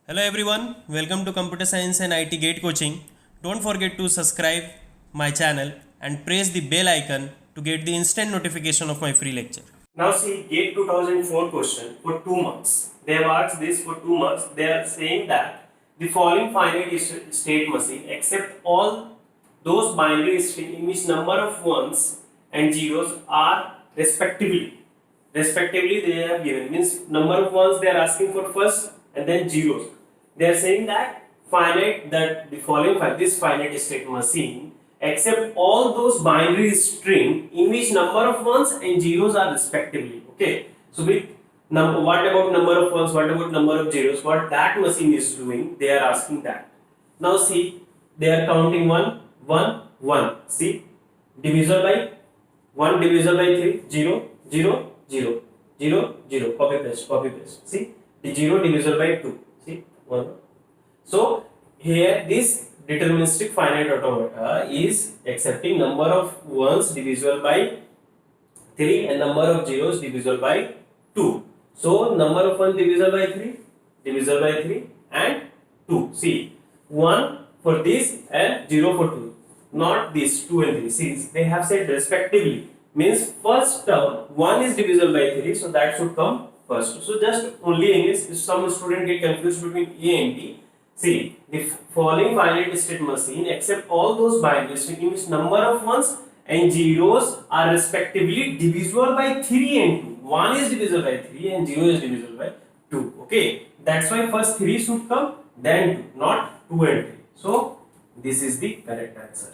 Hello everyone, welcome to Computer Science and IT Gate Coaching. Don't forget to subscribe my channel and press the bell icon to get the instant notification of my free lecture. Now see GATE 2004 question for 2 marks. They have asked this for 2 marks. They are saying that the following finite state machine accept all those binary string in which number of ones and zeros are respectively. Respectively they have given, means number of ones they are asking for first and then zeros. They are saying that the following this finite state machine accept all those binary string in which number of ones and zeros are respectively. Okay, so with what about number of ones, what about number of zeros, what that machine is doing, they are asking that. Now see, they are counting 1 1 1. See, divisible by 1 divisible by 3 0 0 0 0 0, copy paste. See, the 0 divisible by 2. See, 1. So here this deterministic finite automata is accepting number of ones divisible by 3 and number of zeros divisible by 2. So number of 1 divisible by 3 and 2. See, 1 for this and 0 for 2. Not this 2 and 3. See, they have said respectively. Means first term 1 is divisible by 3, so that should come first. So just only in this, if some student get confused between A and B. See, the following finite state machine accept all those binary string in which number of ones and zeros are respectively divisible by 3 and 2. 1 is divisible by 3 and 0 is divisible by 2. Okay, that's why first 3 should come, then 2, not 2 and 3. So this is the correct answer.